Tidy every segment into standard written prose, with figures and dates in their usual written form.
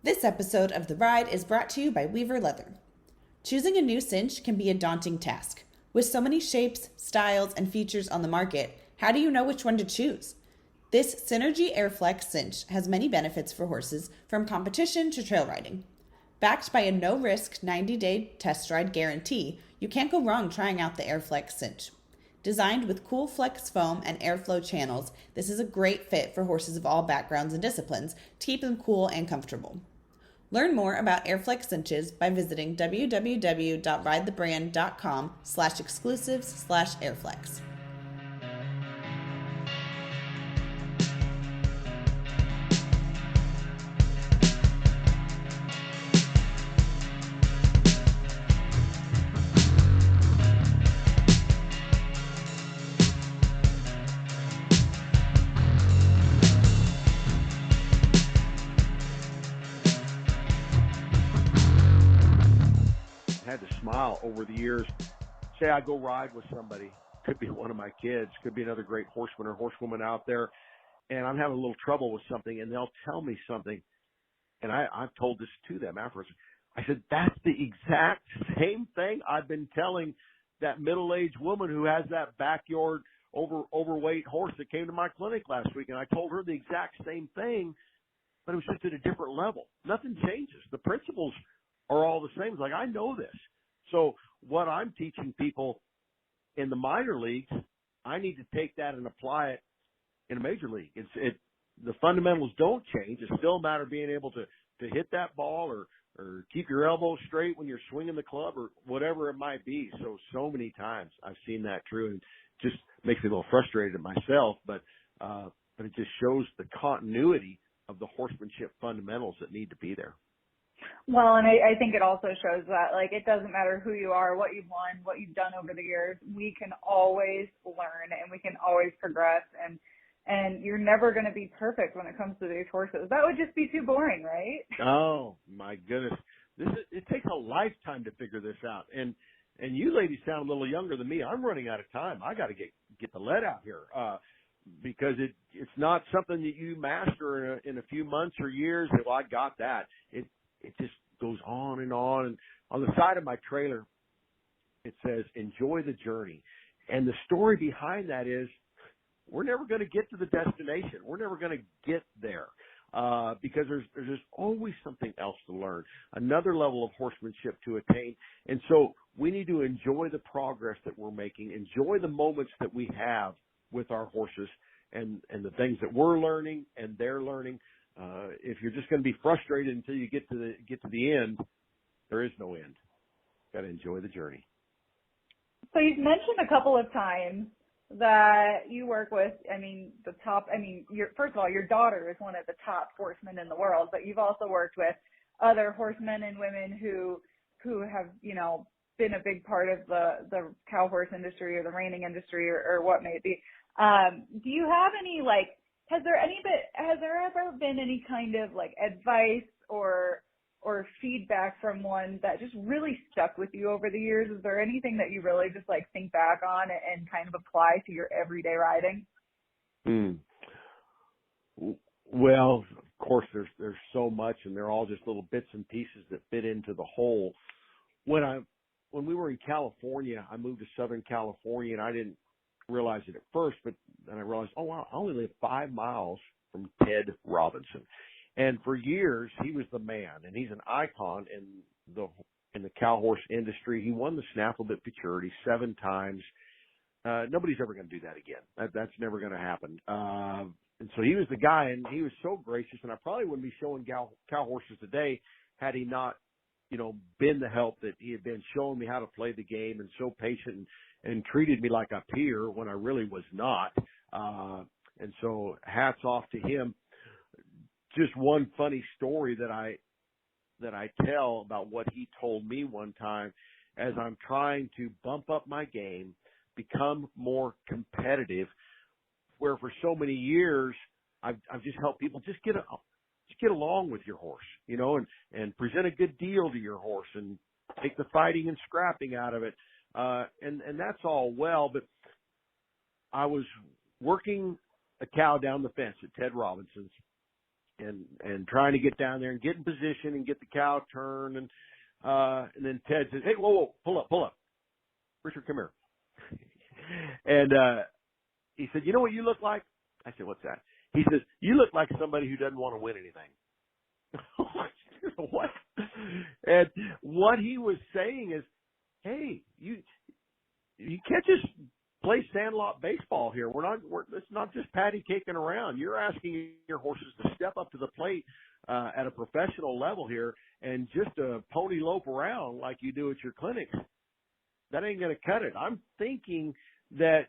This episode of The Ride is brought to you by Weaver Leather. Choosing a new cinch can be a daunting task. With so many shapes, styles, and features on the market, how do you know which one to choose? This Synergy Airflex cinch has many benefits for horses, from competition to trail riding. Backed by a no-risk 90-day test ride guarantee, you can't go wrong trying out the Airflex cinch. Designed with cool flex foam and airflow channels, this is a great fit for horses of all backgrounds and disciplines to keep them cool and comfortable. Learn more about Airflex cinches by visiting www.ridethebrand.com/exclusives/Airflex. Had to smile over the years. Say I go ride with somebody, could be one of my kids, could be another great horseman or horsewoman out there, and I'm having a little trouble with something, and they'll tell me something, and I've told this to them afterwards. I said, that's the exact same thing I've been telling that middle-aged woman who has that backyard overweight horse that came to my clinic last week, and I told her the exact same thing, but it was just at a different level. Nothing changes. The principles are all the same. It's like, I know this. So what I'm teaching people in the minor leagues, I need to take that and apply it in a major league. The fundamentals don't change. It's still a matter of being able to hit that ball or keep your elbows straight when you're swinging the club or whatever it might be. So many times I've seen that true, and it just makes me a little frustrated myself, but it just shows the continuity of the horsemanship fundamentals that need to be there. Well, and I think it also shows that, like, it doesn't matter who you are, what you've won, what you've done over the years. We can always learn and we can always progress, and you're never going to be perfect when it comes to these horses. That would just be too boring, right? Oh my goodness. It takes a lifetime to figure this out. And you ladies sound a little younger than me. I'm running out of time. I got to get the lead out here. Because it's not something that you master in a few months or years. Well, I got that. It just goes on and on. And on the side of my trailer, it says, enjoy the journey. And the story behind that is we're never going to get to the destination. We're never going to get there because there's just always something else to learn, another level of horsemanship to attain. And so we need to enjoy the progress that we're making, enjoy the moments that we have with our horses and the things that we're learning and they're learning. If you're just going to be frustrated until you get to the end, there is no end. Got to enjoy the journey. So you've mentioned a couple of times that you work with, first of all, your daughter is one of the top horsemen in the world, but you've also worked with other horsemen and women who have, been a big part of the cow horse industry or the reining industry or what may it be. Do you have any, has there ever been any kind of advice or feedback from one that just really stuck with you over the years? Is there anything that you really just think back on and kind of apply to your everyday riding? Well, of course there's so much, and they're all just little bits and pieces that fit into the whole. When we were in California, I moved to Southern California, and I didn't realize it at first, but then I realized, oh wow, I only live 5 miles from Ted Robinson. And for years, he was the man, and he's an icon in the cow horse industry. He won the Snaffle Bit Futurity 7 times. Nobody's ever going to do that again. That's never going to happen. And so he was the guy, and he was so gracious, and I probably wouldn't be showing cow horses today had he not, been the help that he had been, showing me how to play the game, and so patient and treated me like a peer when I really was not. And so hats off to him. Just one funny story that I tell about what he told me one time as I'm trying to bump up my game, become more competitive, where for so many years I've just helped people just get along with your horse, and present a good deal to your horse and take the fighting and scrapping out of it. And that's all well, but I was working a cow down the fence at Ted Robinson's, and trying to get down there and get in position and get the cow turned. And then Ted says, "Hey, whoa, pull up. Richard, come here." And he said, "You know what you look like?" I said, "What's that?" He says, "You look like somebody who doesn't want to win anything." What? And what he was saying is, hey, you can't just play sandlot baseball here. It's not just patty caking around. You're asking your horses to step up to the plate at a professional level here, and just pony lope around like you do at your clinics. That ain't going to cut it. I'm thinking that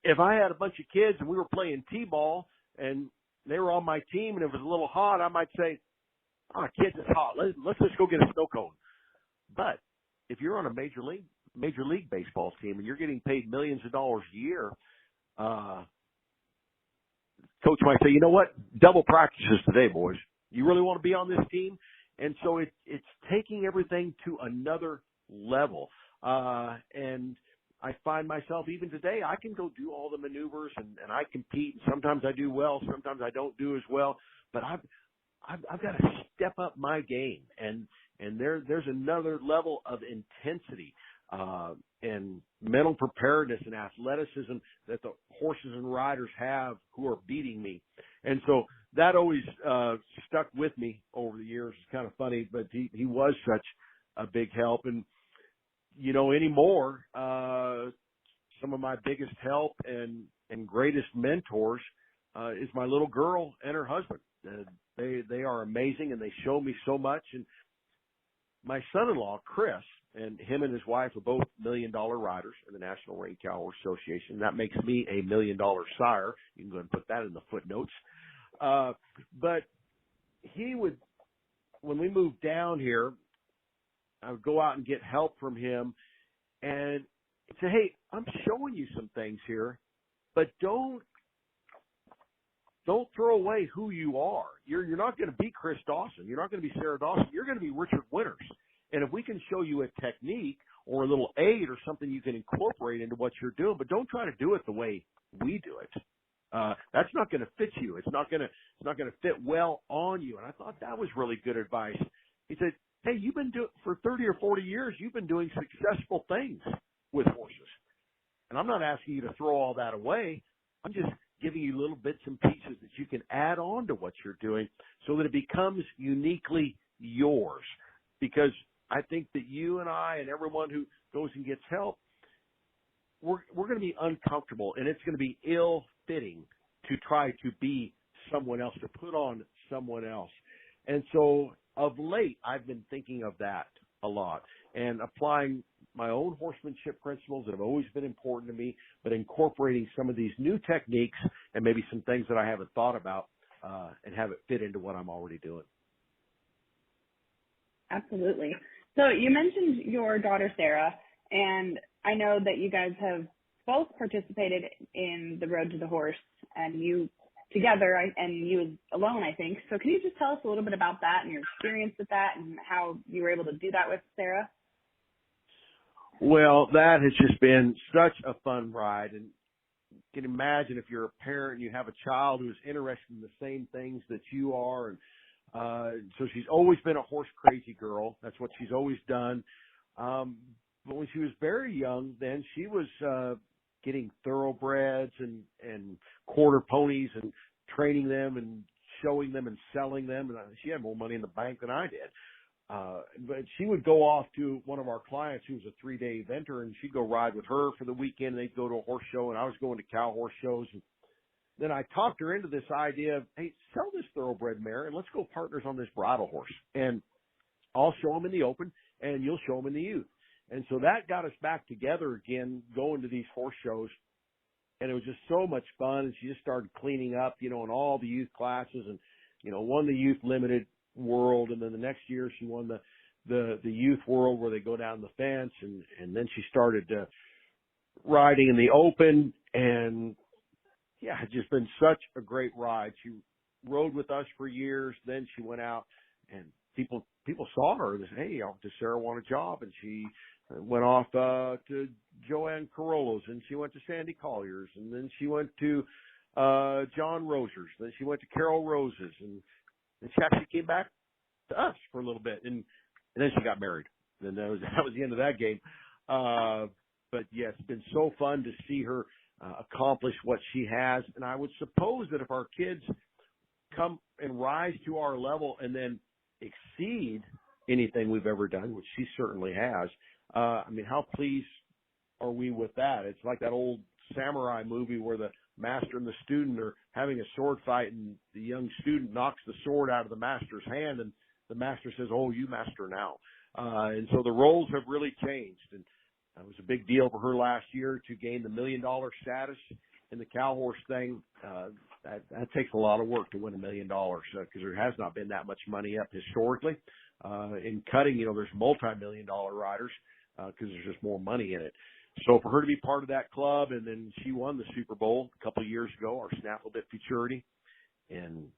if I had a bunch of kids and we were playing t-ball and they were on my team and it was a little hot, I might say, "Oh, kids, it's hot. Let's just go get a snow cone." But if you're on a major league baseball team and you're getting paid millions of dollars a year, coach might say, "You know what? Double practices today, boys. You really want to be on this team?" And so it's taking everything to another level. And I find myself, even today, I can go do all the maneuvers and I compete. And sometimes I do well, sometimes I don't do as well. But I've got to step up my game, and there's another level of intensity and mental preparedness and athleticism that the horses and riders have who are beating me. And so that always stuck with me over the years. It's kind of funny, but he was such a big help. And anymore, some of my biggest help and greatest mentors is my little girl and her husband. They are amazing, and they show me so much. And my son-in-law, Chris, and him and his wife are both $1 million riders in the National Range Cow Horse Association. That makes me a $1 million sire. You can go ahead and put that in the footnotes. But he would, when we moved down here, I would go out and get help from him and say, "Hey, I'm showing you some things here, but don't throw away who you are. You're not going to be Chris Dawson. You're not going to be Sarah Dawson. You're going to be Richard Winters. And if we can show you a technique or a little aid or something you can incorporate into what you're doing, but don't try to do it the way we do it. That's not going to fit you. It's not going to fit well on you." And I thought that was really good advice. He said, "Hey, you've been doing for 30 or 40 years. You've been doing successful things with horses, and I'm not asking you to throw all that away. I'm just giving you little bits and pieces that you can add on to what you're doing so that it becomes uniquely yours." Because I think that you and I and everyone who goes and gets help, we're going to be uncomfortable, and it's going to be ill-fitting to try to be someone else, to put on someone else. And so of late, I've been thinking of that a lot and applying my own horsemanship principles that have always been important to me, but incorporating some of these new techniques and maybe some things that I haven't thought about and have it fit into what I'm already doing. Absolutely. So you mentioned your daughter, Sarah, and I know that you guys have both participated in the Road to the Horse, and you together and you alone, I think. So can you just tell us a little bit about that and your experience with that and how you were able to do that with Sarah? Well, that has just been such a fun ride. And you can imagine if you're a parent and you have a child who's interested in the same things that you are. And so she's always been a horse crazy girl. That's what she's always done. But when she was very young, then she was getting thoroughbreds and quarter ponies and training them and showing them and selling them. And she had more money in the bank than I did. But she would go off to one of our clients who was a 3-day eventer, and she'd go ride with her for the weekend. They'd go to a horse show, and I was going to cow horse shows. And then I talked her into this idea of, "Hey, sell this thoroughbred mare, and let's go partners on this bridle horse. And I'll show them in the open, and you'll show them in the youth." And so that got us back together again, going to these horse shows. And it was just so much fun. And she just started cleaning up, in all the youth classes and, won the youth limited world. And then the next year she won the youth world where they go down the fence. And then she started riding in the open. And yeah, it's just been such a great ride. She rode with us for years. Then she went out and people saw her and said, "Hey, does Sarah want a job?" And she went off to Joanne Carollo's, and she went to Sandy Collier's, and then she went to John Roser's, then she went to Carol Rose's, and And she actually came back to us for a little bit, and then she got married. And that was the end of that game. But yeah, it's been so fun to see her accomplish what she has. And I would suppose that if our kids come and rise to our level and then exceed anything we've ever done, which she certainly has, I mean, how pleased are we with that? It's like that old samurai movie where the master and the student are having a sword fight, and the young student knocks the sword out of the master's hand, and the master says, "Oh, you master now." And so the roles have really changed, and it was a big deal for her last year to gain the $1 million status in the cow horse thing. That takes a lot of work to win $1 million because there has not been that much money up historically. In cutting, there's multi-million-dollar riders because there's just more money in it. So for her to be part of that club, and then she won the Super Bowl a couple of years ago, our Snaffle Bit Futurity, and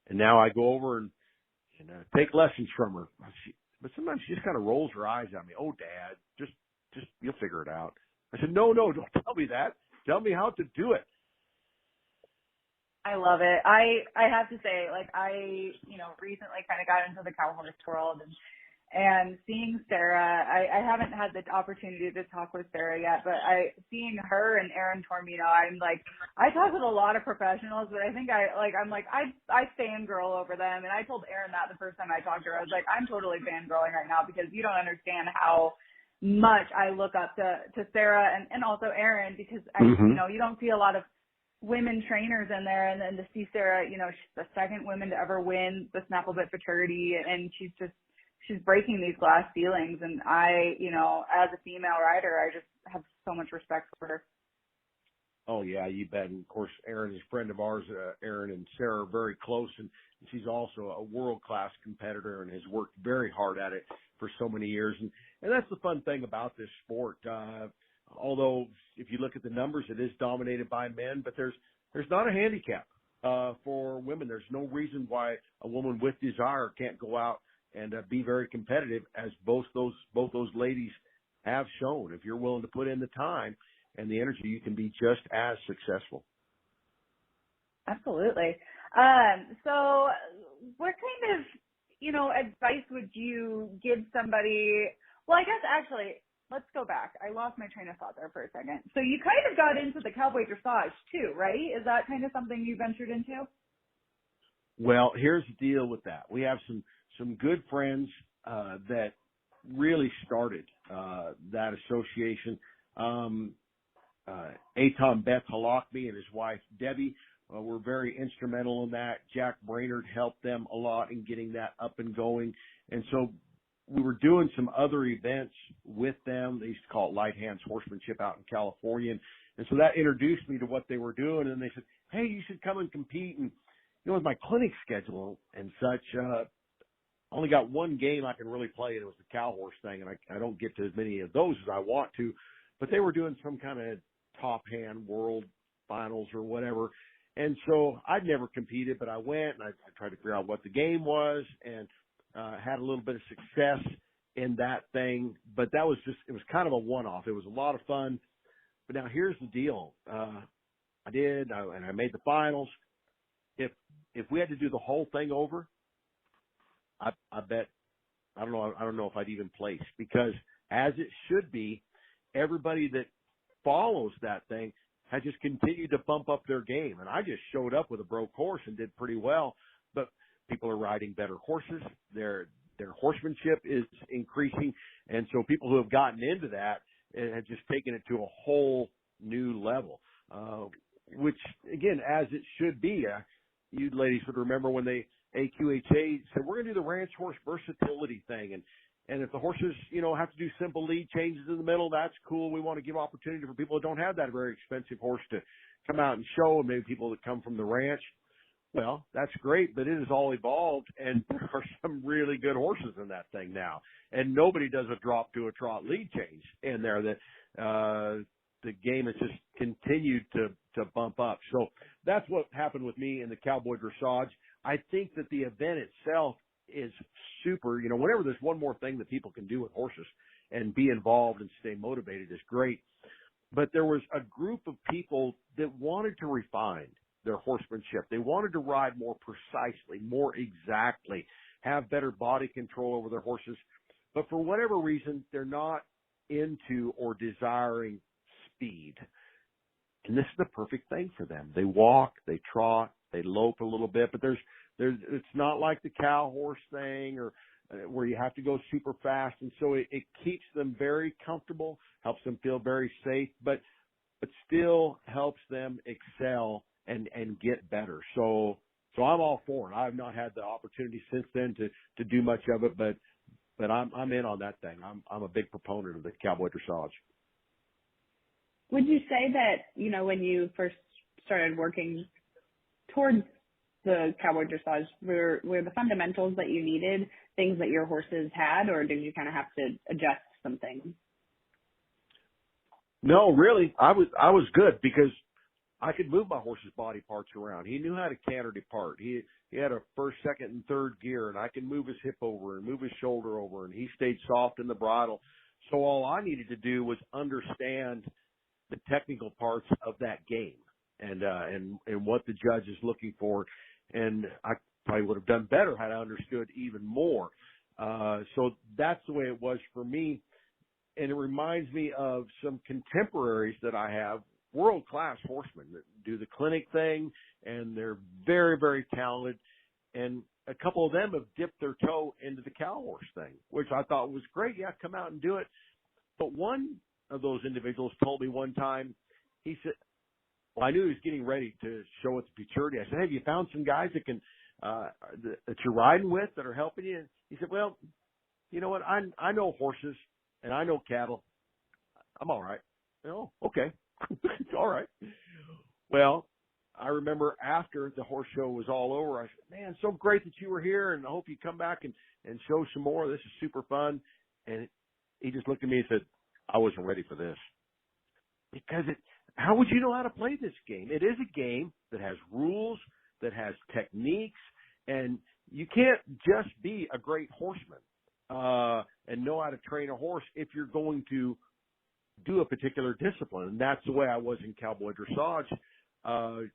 now I go over and take lessons from her. But sometimes she just kind of rolls her eyes at me. "Oh, Dad, just you'll figure it out." I said, No, don't tell me that. Tell me how to do it. I love it. I have to say, like, I recently kind of got into the cow horse world, and seeing Sarah, I haven't had the opportunity to talk with Sarah yet, but seeing her and Aaron Tormino, I'm like, I talk with a lot of professionals, but I think I fangirl over them. And I told Aaron that the first time I talked to her, I was like, I'm totally fangirling right now because you don't understand how much I look up to Sarah and also Aaron, because you don't see a lot of women trainers in there, and then to see Sarah, she's the second woman to ever win the Snaffle Bit Fraternity, and she's breaking these glass ceilings. And I, as a female rider, I just have so much respect for her. Oh yeah, you bet. And of course, Aaron is a friend of ours. Aaron and Sarah are very close, and she's also a world-class competitor and has worked very hard at it for so many years. And that's the fun thing about this sport. Although if you look at the numbers, it is dominated by men, but there's not a handicap for women. There's no reason why a woman with desire can't go out and be very competitive, as both those ladies have shown. If you're willing to put in the time and the energy, you can be just as successful. Absolutely. So what kind of, advice would you give somebody? Well, I guess actually, let's go back. I lost my train of thought there for a second. So you kind of got into the cowboy dressage too, right? Is that kind of something you ventured into? Well, here's the deal with that. We have some good friends that really started that association. Aton Beth Halakmi and his wife Debbie were very instrumental in that. Jack Brainerd helped them a lot in getting that up and going. And so we were doing some other events with them. They used to call it Light Hands Horsemanship out in California. And so that introduced me to what they were doing. And they said, "Hey, you should come and compete." And, with my clinic schedule and such, I only got one game I can really play, and it was the cow horse thing. And I don't get to as many of those as I want to. But they were doing some kind of top hand world finals or whatever. And so I'd never competed, but I went and I tried to figure out what the game was, and had a little bit of success in that thing. But it was kind of a one-off. It was a lot of fun. But now here's the deal. I made the finals. If we had to do the whole thing over, I bet, I don't know if I'd even place, because as it should be, everybody that follows that thing has just continued to bump up their game. And I just showed up with a broke horse and did pretty well, but people are riding better horses. Their horsemanship is increasing. And so people who have gotten into that have just taken it to a whole new level, which again, as it should be. You ladies would remember when AQHA said, "We're going to do the ranch horse versatility thing. And if the horses, have to do simple lead changes in the middle, that's cool. We want to give opportunity for people that don't have that very expensive horse to come out and show, and maybe people that come from the ranch." Well, that's great, but it has all evolved, and there are some really good horses in that thing now. And nobody does a drop to a trot lead change in there. The game has just continued to bump up. So that's what happened with me in the cowboy dressage. I think that the event itself is super. Whenever there's one more thing that people can do with horses and be involved and stay motivated is great. But there was a group of people that wanted to refine. their horsemanship. They wanted to ride more precisely, more exactly, have better body control over their horses. But for whatever reason, they're not into or desiring speed. And this is the perfect thing for them. They walk, they trot, they lope a little bit, but it's not like the cow horse thing or where you have to go super fast. And so it keeps them very comfortable, helps them feel very safe, but still helps them excel and get better. So I'm all for it. I've not had the opportunity since then to do much of it, but I'm in on that thing. I'm a big proponent of the cowboy dressage. Would you say that, when you first started working towards the cowboy dressage, were the fundamentals that you needed things that your horses had, or did you kind of have to adjust some things? No, really, I was good because I could move my horse's body parts around. He knew how to canter depart. He had a first, second, and third gear, and I could move his hip over and move his shoulder over, and he stayed soft in the bridle. So all I needed to do was understand the technical parts of that game and what the judge is looking for. And I probably would have done better had I understood even more. So that's the way it was for me. And it reminds me of some contemporaries that I have, world-class horsemen that do the clinic thing, and they're very, very talented. And a couple of them have dipped their toe into the cow horse thing, which I thought was great. Yeah, come out and do it. But one of those individuals told me one time, he said, well, I knew he was getting ready to show it to futurity. I said, have you found some guys that can that you're riding with that are helping you? And he said, well, you know what? I know horses and I know cattle. I'm all right. Oh, okay. All right. Well, I remember after the horse show was all over, I said, man, so great that you were here, and I hope you come back and show some more. This is super fun. And he just looked at me and said, I wasn't ready for this. Because how would you know how to play this game? It is a game that has rules, that has techniques, and you can't just be a great horseman and know how to train a horse if you're going to do a particular discipline. And that's the way I was in cowboy dressage.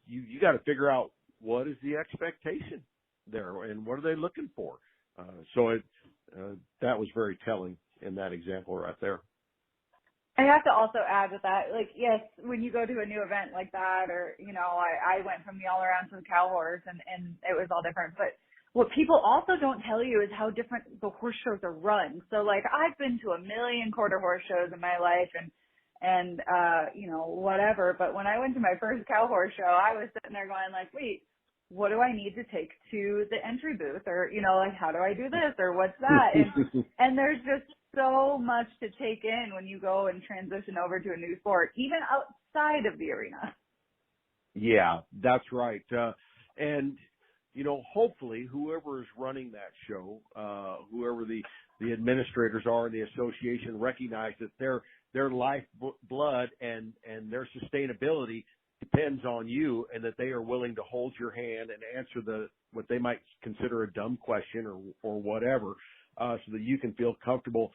You got to figure out what is the expectation there and what are they looking for. So that was very telling in that example right there. I have to also add with that, like, yes, when you go to a new event like that, or, I went from the all-around to the cow horse, and it was all different. But what people also don't tell you is how different the horse shows are run. So, like, I've been to a million quarter horse shows in my life, and whatever. But when I went to my first cow horse show, I was sitting there going, like, wait, what do I need to take to the entry booth? Or, like, how do I do this? Or what's that? And there's just so much to take in when you go and transition over to a new sport, even outside of the arena. Yeah, that's right. And, hopefully whoever is running that show, whoever the administrators are in the association recognize that their life blood and their sustainability depends on you, and that they are willing to hold your hand and answer what they might consider a dumb question or whatever, so that you can feel comfortable.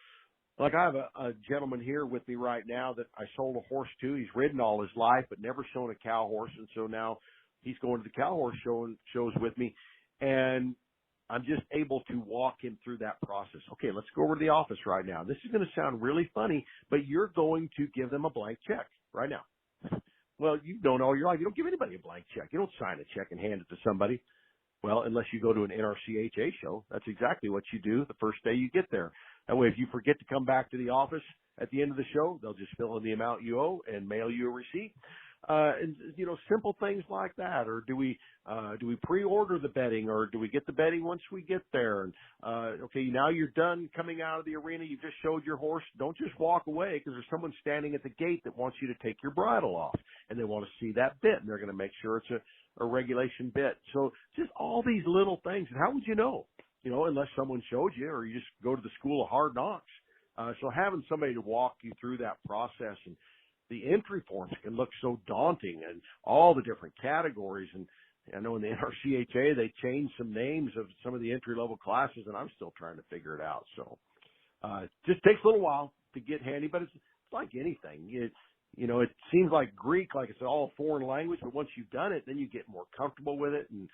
Like I have a gentleman here with me right now that I sold a horse to. He's ridden all his life, but never shown a cow horse. And so now he's going to the cow horse shows with me. And I'm just able to walk him through that process. Okay, let's go over to the office right now. This is going to sound really funny, but you're going to give them a blank check right now. Well, you've known all your life. You don't give anybody a blank check. You don't sign a check and hand it to somebody. Well, unless you go to an NRCHA show, that's exactly what you do the first day you get there. That way, if you forget to come back to the office at the end of the show, they'll just fill in the amount you owe and mail you a receipt. And simple things like that. Or do we pre-order the bedding, or do we get the bedding once we get there? And okay, now you're done coming out of the arena. You just showed your horse. Don't just walk away, because there's someone standing at the gate that wants you to take your bridle off, and they want to see that bit, and they're going to make sure it's a regulation bit. So just all these little things. And how would you know? Unless someone showed you, or you just go to the school of hard knocks. So having somebody to walk you through that process, and the entry forms can look so daunting, and all the different categories. And I know in the NRCHA, they changed some names of some of the entry-level classes, and I'm still trying to figure it out. So it just takes a little while to get handy, but it's like anything. it seems like Greek, like it's all a foreign language, but once you've done it, then you get more comfortable with it. And,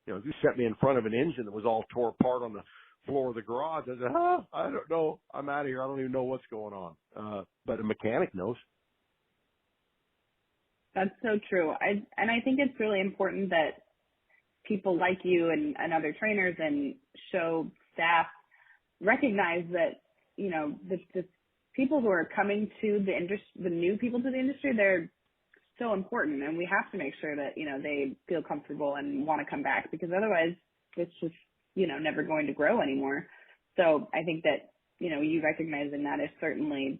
if you set me in front of an engine that was all tore apart on the floor of the garage, I said, I don't know. I'm out of here. I don't even know what's going on. But a mechanic knows. That's so true. I think it's really important that people like you and other trainers and show staff recognize that, the people who are coming to the industry, the new people to the industry, they're so important, and we have to make sure that, they feel comfortable and want to come back, because otherwise it's just, never going to grow anymore. So I think that, you recognizing that is certainly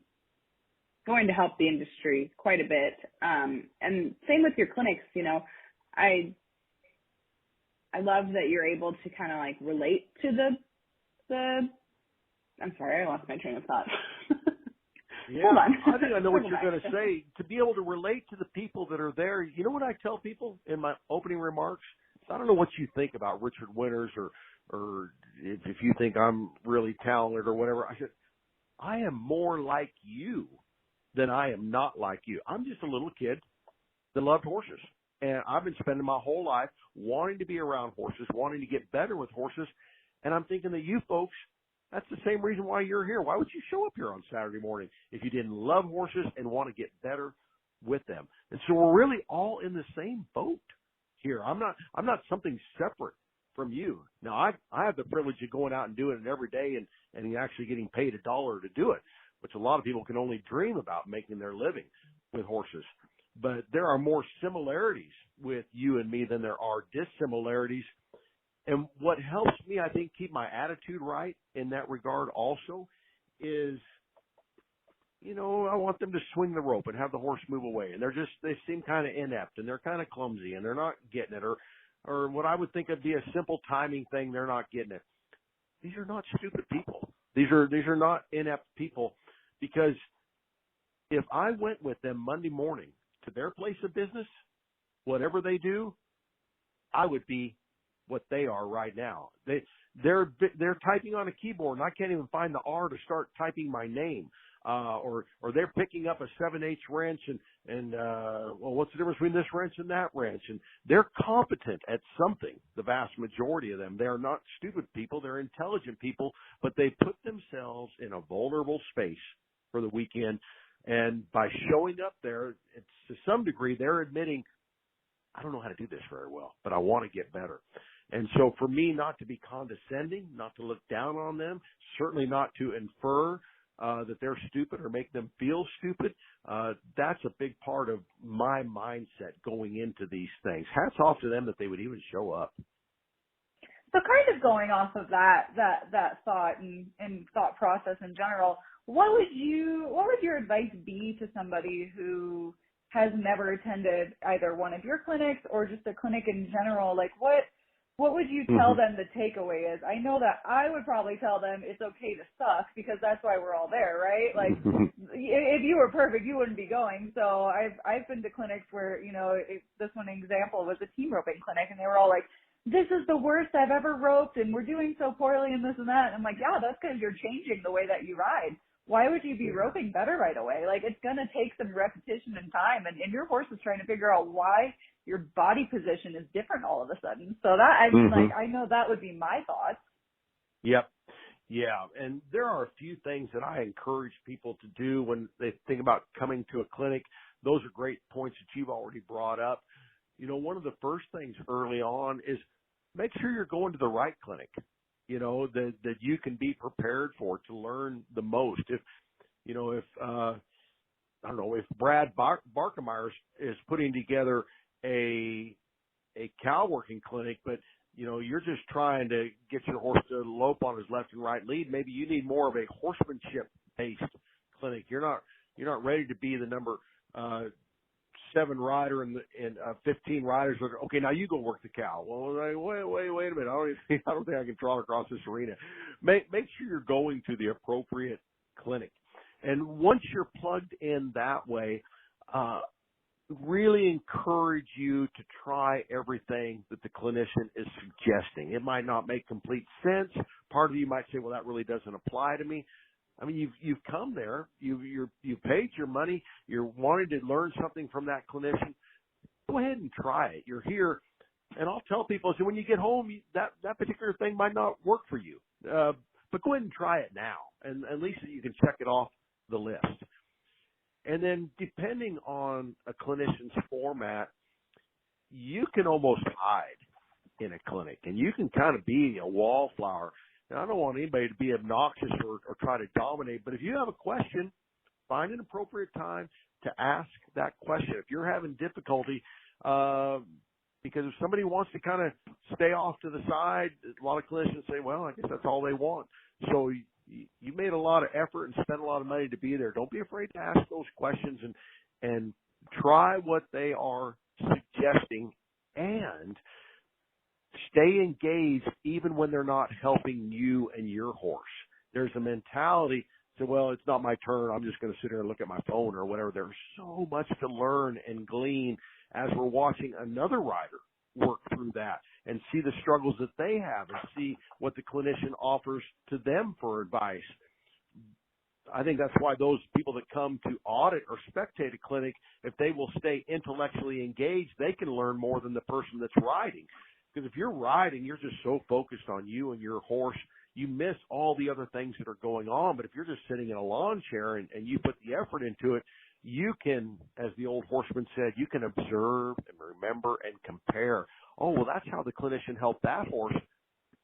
going to help the industry quite a bit. And same with your clinics, I love that you're able to kind of like relate to I'm sorry, I lost my train of thought. Yeah, Hold on. I think I know what you're going to say. To be able to relate to the people that are there, you know what I tell people in my opening remarks? I don't know what you think about Richard Winters or if you think I'm really talented or whatever. I said, I am more like you than I am not like you. I'm just a little kid that loved horses. And I've been spending my whole life wanting to be around horses, wanting to get better with horses. And I'm thinking that you folks, that's the same reason why you're here. Why would you show up here on Saturday morning if you didn't love horses and want to get better with them? And so we're really all in the same boat here. I'm not something separate from you. Now I have the privilege of going out and doing it every day and actually getting paid $1 to do it, which a lot of people can only dream about, making their living with horses. But there are more similarities with you and me than there are dissimilarities. And what helps me, I think, keep my attitude right in that regard also is, I want them to swing the rope and have the horse move away. And they seem kind of inept and they're kind of clumsy and they're not getting it, or what I would think would be a simple timing thing, they're not getting it. These are not stupid people. These are not inept people, because if I went with them Monday morning to their place of business, whatever they do, I would be what they are right now. They're typing on a keyboard and I can't even find the R to start typing my name. Or they're picking up a 7/8 wrench and what's the difference between this wrench and that wrench? And they're competent at something, the vast majority of them. They are not stupid people. They're intelligent people, but they put themselves in a vulnerable space for the weekend. And by showing up there, it's to some degree, they're admitting, I don't know how to do this very well, but I want to get better. And so for me not to be condescending, not to look down on them, certainly not to infer that they're stupid or make them feel stupid, that's a big part of my mindset going into these things. Hats off to them that they would even show up. So kind of going off of that thought and thought process in general, what would your advice be to somebody who has never attended either one of your clinics or just a clinic in general? Like what would you tell them the takeaway is? I know that I would probably tell them it's okay to suck, because that's why we're all there, right? Like if you were perfect, you wouldn't be going. So I've been to clinics where, this one example was a team roping clinic, and they were all like, this is the worst I've ever roped and we're doing so poorly and this and that. And I'm like, yeah, that's because you're changing the way that you ride. Why would you be roping better right away? Like, it's going to take some repetition and time, and your horse is trying to figure out why your body position is different all of a sudden. So that, I know that would be my thoughts. Yep. Yeah. And there are a few things that I encourage people to do when they think about coming to a clinic. Those are great points that you've already brought up. One of the first things early on is make sure you're going to the right clinic, that you can be prepared for, to learn the most. If Brad Barkemeyer is putting together a cow working clinic, but you're just trying to get your horse to lope on his left and right lead, maybe you need more of a horsemanship based clinic. You're not ready to be the number 7 rider and 15 riders. Okay, now you go work the cow. Well, wait a minute. I don't think I can trot across this arena. Make sure you're going to the appropriate clinic. And once you're plugged in that way, really encourage you to try everything that the clinician is suggesting. It might not make complete sense. Part of you might say, well, that really doesn't apply to me. I mean, you've come there, you've paid your money, you're wanting to learn something from that clinician. Go ahead and try it. You're here, and I'll tell people, so when you get home, that particular thing might not work for you, but go ahead and try it now, and at least you can check it off the list. And then depending on a clinician's format, you can almost hide in a clinic, and you can kind of be a wallflower. And I don't want anybody to be obnoxious or try to dominate, but if you have a question, find an appropriate time to ask that question. If you're having difficulty, because if somebody wants to kind of stay off to the side, a lot of clinicians say, well, I guess that's all they want. So you made a lot of effort and spent a lot of money to be there. Don't be afraid to ask those questions and try what they are suggesting, and stay engaged even when they're not helping you and your horse. There's a mentality to, well, it's not my turn, I'm just going to sit here and look at my phone or whatever. There's so much to learn and glean as we're watching another rider work through that and see the struggles that they have and see what the clinician offers to them for advice. I think that's why those people that come to audit or spectate a clinic, if they will stay intellectually engaged, they can learn more than the person that's riding. Because if you're riding, you're just so focused on you and your horse, you miss all the other things that are going on. But if you're just sitting in a lawn chair and you put the effort into it, you can, as the old horseman said, you can observe and remember and compare. Oh, well, that's how the clinician helped that horse.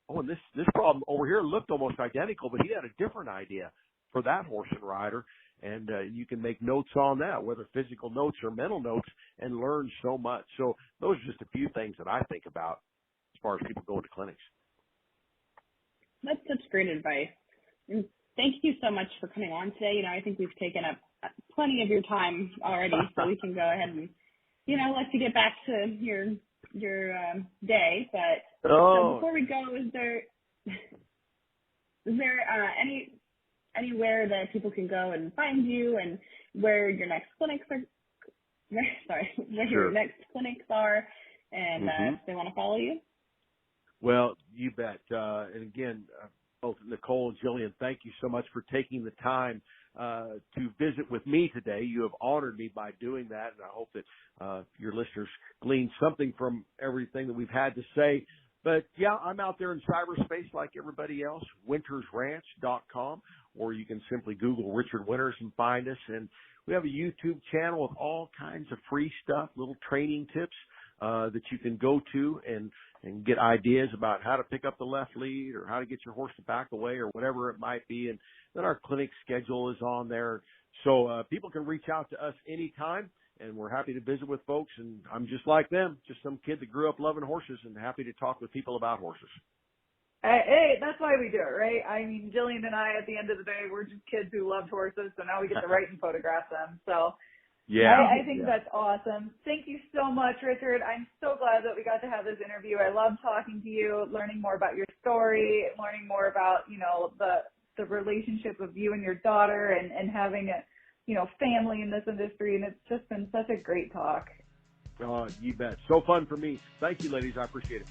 Oh, and this problem over here looked almost identical, but he had a different idea for that horse and rider. And you can make notes on that, whether physical notes or mental notes, and learn so much. So those are just a few things that I think about as far as people going to clinics. That's such great advice. And thank you so much for coming on today. You know, I think we've taken up plenty of your time already, so we can go ahead and, you know, let you get back to your day. But so before we go, is there anywhere that people can go and find you, and where your next clinics are? Where Sure. your next clinics are, and if they want to follow you? Well, you bet. And again, both Nichole and Jillian, thank you so much for taking the time to visit with me today. You have honored me by doing that, and I hope that your listeners glean something from everything that we've had to say. But, yeah, I'm out there in cyberspace like everybody else, wintersranch.com, or you can simply Google Richard Winters and find us. And we have a YouTube channel with all kinds of free stuff, little training tips that you can go to and get ideas about how to pick up the left lead or how to get your horse to back away or whatever it might be. And then our clinic schedule is on there. So people can reach out to us anytime, and we're happy to visit with folks. And I'm just like them, just some kid that grew up loving horses and happy to talk with people about horses. Hey, that's why we do it, right? I mean, Jillian and I, at the end of the day, we're just kids who loved horses, so now we get to write and photograph them. So yeah, I think that's awesome. Thank you so much, Richard. I'm so glad that we got to have this interview. I love talking to you, learning more about your story, learning more about, you know, the relationship of you and your daughter and having a, you know, family in this industry. And it's just been such a great talk. You bet. So fun for me. Thank you, ladies. I appreciate it.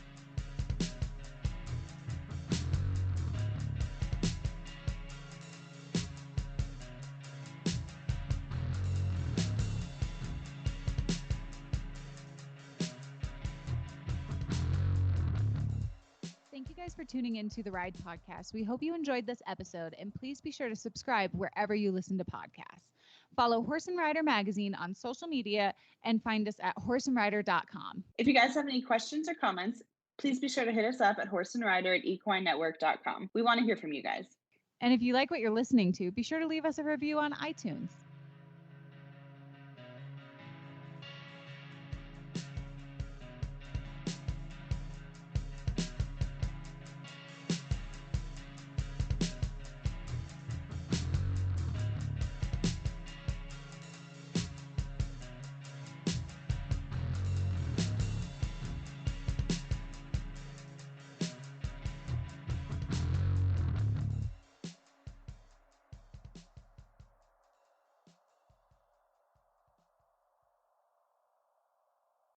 Thank you guys for tuning in to the Ride Podcast. We hope you enjoyed this episode, and please be sure to subscribe wherever you listen to podcasts. Follow Horse and Rider Magazine on social media and find us at horseandrider.com. If you guys have any questions or comments, please be sure to hit us up at horseandrider@equinenetwork.com. We want to hear from you guys. And if you like what you're listening to, be sure to leave us a review on iTunes.